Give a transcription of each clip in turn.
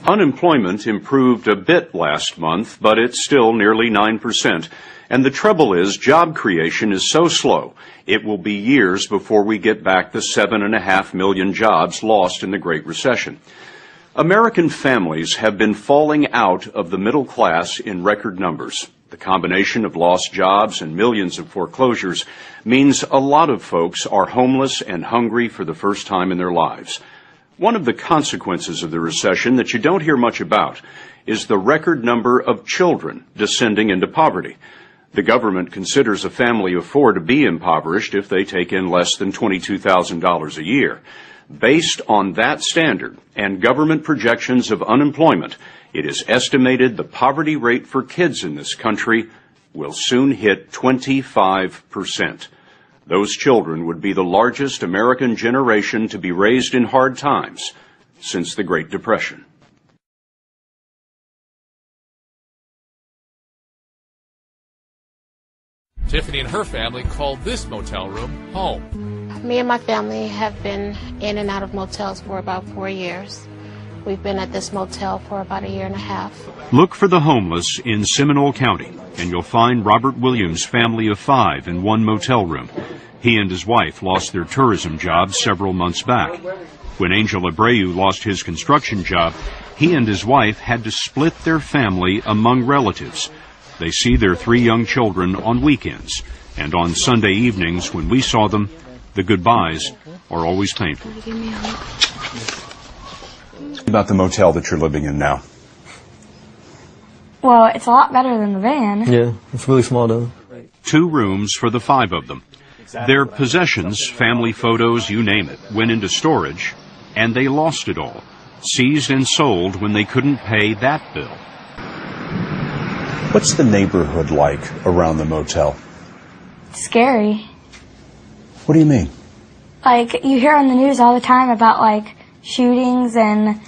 Unemployment improved a bit last month, but it's still nearly 9%. And the trouble is, job creation is so slow, it will be years before we get back the 7.5 million jobs lost in the Great Recession. American families have been falling out of the middle class in record numbers. The combination of lost jobs and millions of foreclosures means a lot of folks are homeless and hungry for the first time in their lives. One of the consequences of the recession that you don't hear much about is the record number of children descending into poverty. The government considers a family of four to be impoverished if they take in less than $22,000 a year. Based on that standard and government projections of unemployment, it is estimated the poverty rate for kids in this country will soon hit 25%. Those children would be the largest American generation to be raised in hard times since the Great Depression. Tiffany and her family called this motel room home. Me and my family have been in and out of motels for about 4 years. We've been at this motel for about a year and a half. Look for the homeless in Seminole County, and you'll find Robert Williams' family of 5 in one motel room. He and his wife lost their tourism jobs several months back. When Angel Abreu lost his construction job, he and his wife had to split their family among relatives. They see their 3 young children on weekends, and on Sunday evenings when we saw them, the goodbyes are always painful. About the motel that you're living in now. Well, it's a lot better than the van. Yeah, it's really small though. 2 rooms for the 5 of them. Their possessions, family photos, you name it, went into storage, and they lost it all, seized and sold when they couldn't pay that bill. What's the neighborhood like around the motel? Scary. What do you mean? Like, you hear on the news all the time about, like, shootings, and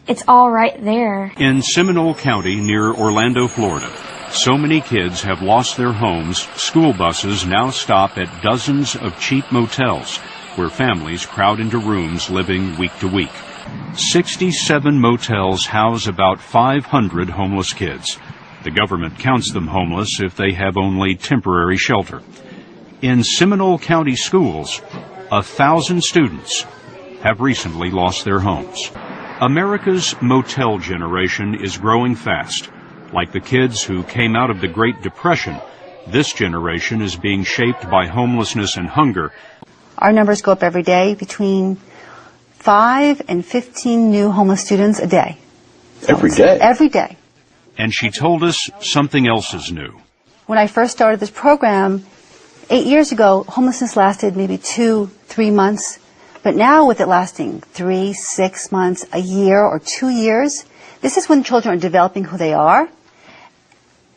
it's all right there. In Seminole County near Orlando, Florida, so many kids have lost their homes, school buses now stop at dozens of cheap motels where families crowd into rooms living week to week. 67 motels house about 500 homeless kids. The government counts them homeless if they have only temporary shelter. In Seminole County schools, 1,000 students have recently lost their homes. America's motel generation is growing fast. Like the kids who came out of the Great Depression, this generation is being shaped by homelessness and hunger. Our numbers go up every day, between 5 and 15 new homeless students a day. Every day? Every day. And she told us something else is new. When I first started this program 8 years ago, homelessness lasted maybe 2-3 months. But now with it lasting 3, 6 months, a year, or 2 years, this is when children are developing who they are,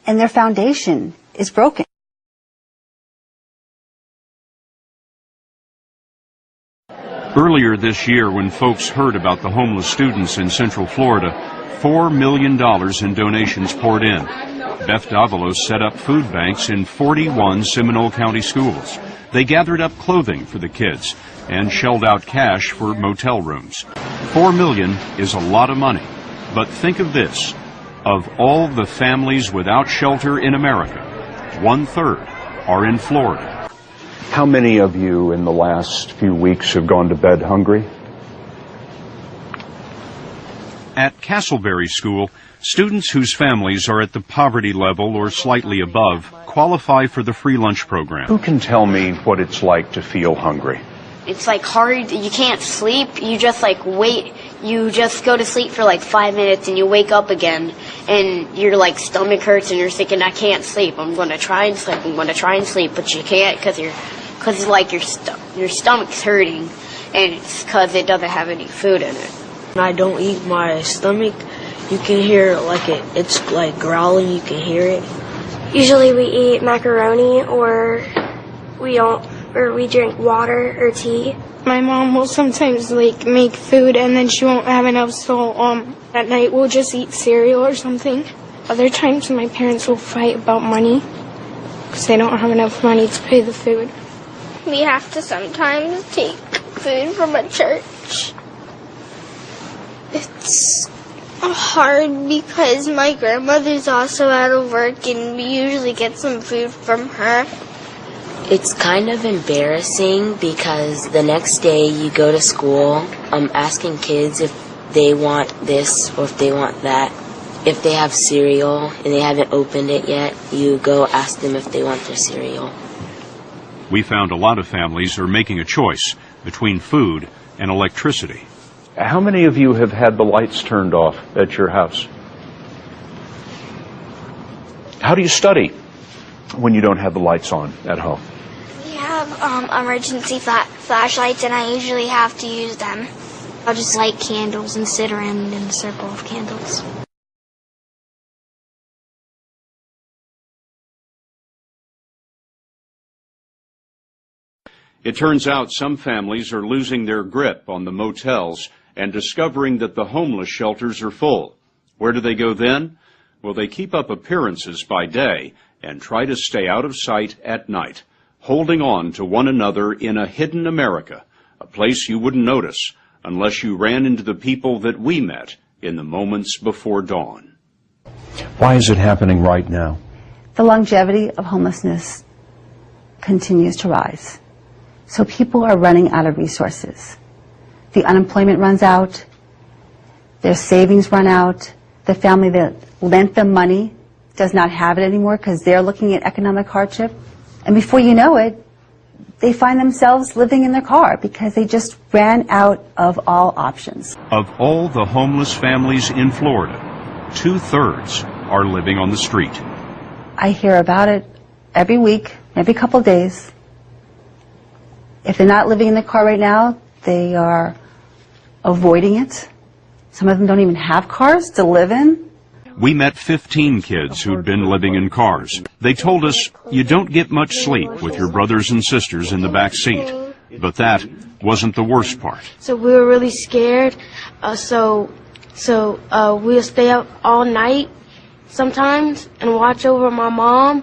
and their foundation is broken. Earlier this year, when folks heard about the homeless students in Central Florida, $4 million in donations poured in. Beth Davalos set up food banks in 41 Seminole County schools. They gathered up clothing for the kids and shelled out cash for motel rooms. $4 million is a lot of money, but think of this. Of all the families without shelter in America, 1/3 are in Florida. How many of you in the last few weeks have gone to bed hungry? At Castleberry School, students whose families are at the poverty level or slightly above qualify for the free lunch program. Who can tell me what it's like to feel hungry? It's like hard, you can't sleep, you just like wait, you just go to sleep for like 5 minutes and you wake up again and your like stomach hurts and you're thinking, I can't sleep, I'm going to try and sleep, but you can't because like your stomach's hurting and it's because it doesn't have any food in it. When I don't eat, my stomach, you can hear like it's like growling, you can hear it. Usually we eat macaroni or we drink water or tea. My mom will sometimes like make food and then she won't have enough, so at night we'll just eat cereal or something. Other times my parents will fight about money because they don't have enough money to pay the food. We have to sometimes take food from a church. It's hard because my grandmother's also out of work and we usually get some food from her. It's kind of embarrassing because the next day you go to school asking kids if they want this or if they want that. If they have cereal and they haven't opened it yet, you go ask them if they want their cereal. We found a lot of families are making a choice between food and electricity. How many of you have had the lights turned off at your house? How do you study when you don't have the lights on at home? We have emergency flashlights and I usually have to use them. I'll just light candles and sit around in a circle of candles. It turns out some families are losing their grip on the motels and discovering that the homeless shelters are full. Where do they go then? Well, they keep up appearances by day and try to stay out of sight at night, holding on to one another in a hidden America, a place you wouldn't notice unless you ran into the people that we met in the moments before dawn. Why is it happening right now? The longevity of homelessness continues to rise. So people are running out of resources. The unemployment runs out, their savings run out, the family that lent them money does not have it anymore because they're looking at economic hardship. And before you know it, they find themselves living in their car because they just ran out of all options. Of all the homeless families in Florida, 2/3 are living on the street. I hear about it every week, every couple of days. If they're not living in the car right now, they are avoiding it. Some of them don't even have cars to live in. We met 15 kids who'd been living in cars. They told us you don't get much sleep with your brothers and sisters in the back seat. But that wasn't the worst part. So we were really scared. So we'll stay up all night sometimes and watch over my mom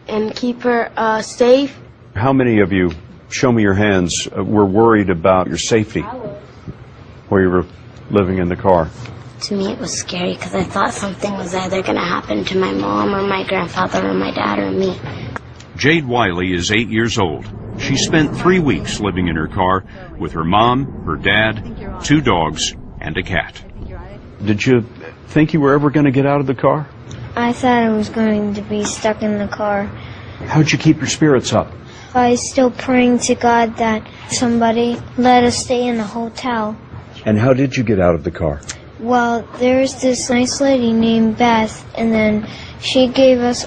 and keep her safe. How many of you, show me your hands, were worried about your safety where you were living in the car? To me, it was scary because I thought something was either going to happen to my mom or my grandfather or my dad or me. Jade Wiley is 8 years old. She spent 3 weeks living in her car with her mom, her dad, 2 dogs, and a cat. Did you think you were ever going to get out of the car? I thought I was going to be stuck in the car. How'd you keep your spirits up? I was still praying to God that somebody let us stay in the hotel. And how did you get out of the car? Well, there's this nice lady named Beth, and then she gave us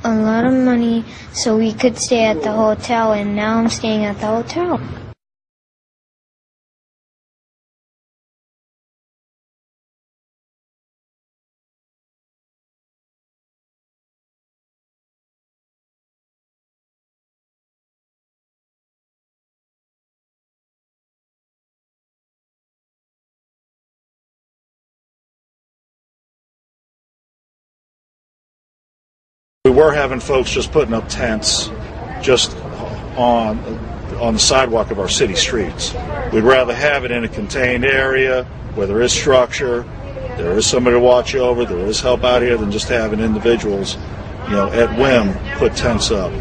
a lot of money so we could stay at the hotel, and now I'm staying at the hotel. We were having folks just putting up tents just on the sidewalk of our city streets. We'd rather have it in a contained area where there is structure, there is somebody to watch over, there is help out here, than just having individuals, at whim put tents up.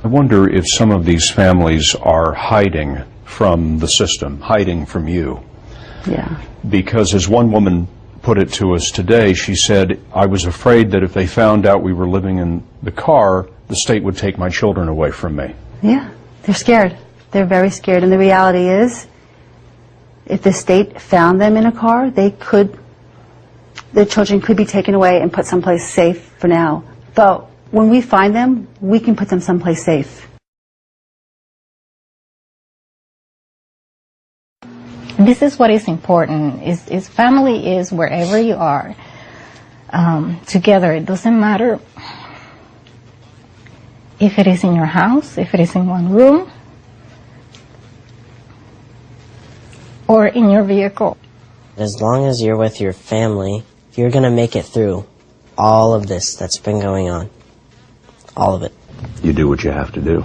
I wonder if some of these families are hiding from the system, hiding from you. Yeah. Because as one woman put it to us today, she said, I was afraid that if they found out we were living in the car, the state would take my children away from me. Yeah, they're scared. They're very scared. And the reality is, if the state found them in a car, their children could be taken away and put someplace safe for now. But when we find them, we can put them someplace safe. This is what is important, is family is wherever you are, together. It doesn't matter if it is in your house, if it is in one room, or in your vehicle. As long as you're with your family, you're going to make it through all of this that's been going on. All of it. You do what you have to do.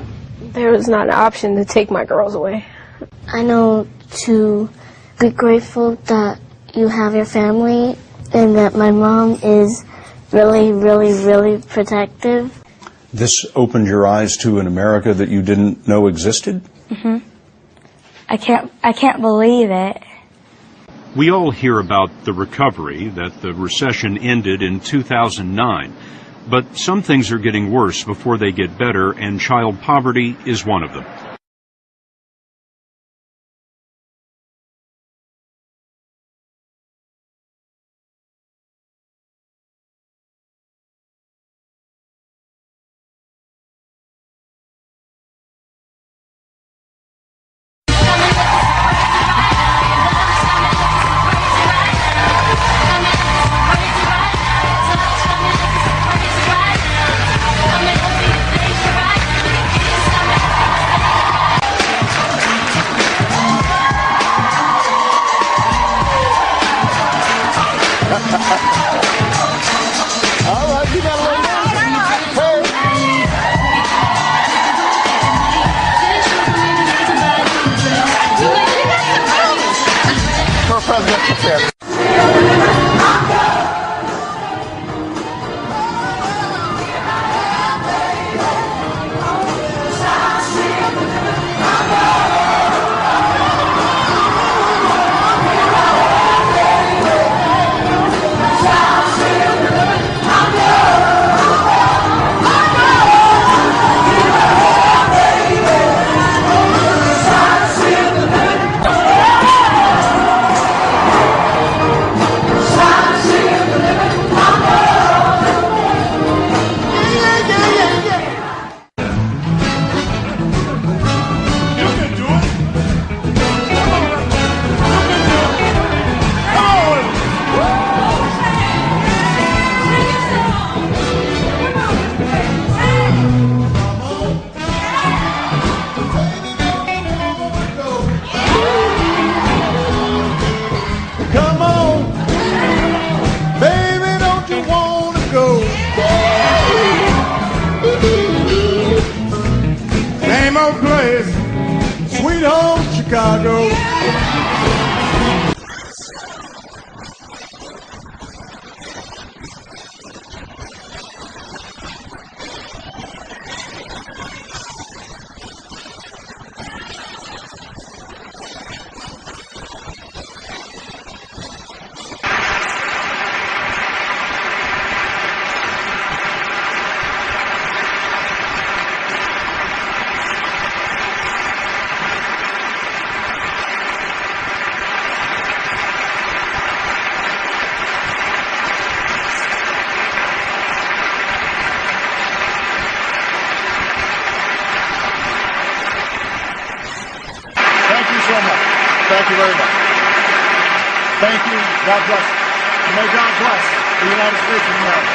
There was not an option to take my girls away. I know to be grateful that you have your family and that my mom is really, really, really protective. This opened your eyes to an America that you didn't know existed? Mm-hmm. I can't believe it. We all hear about the recovery, that the recession ended in 2009. But some things are getting worse before they get better, and child poverty is one of them. Thank you very much. Thank you. God bless. And may God bless the United States of America.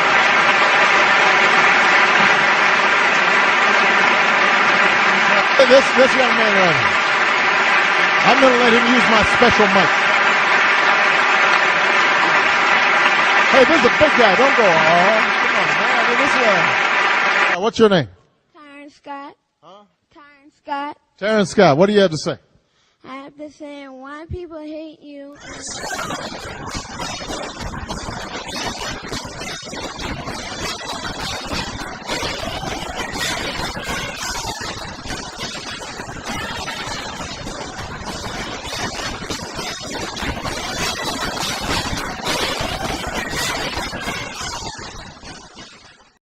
This young man right here. I'm going to let him use my special mic. Hey, this is a big guy. Don't go. Oh, come on, man. This is what's your name? Terrence Scott. Huh? Terrence Scott. Terrence Scott. What do you have to say? I have to say why people hate you.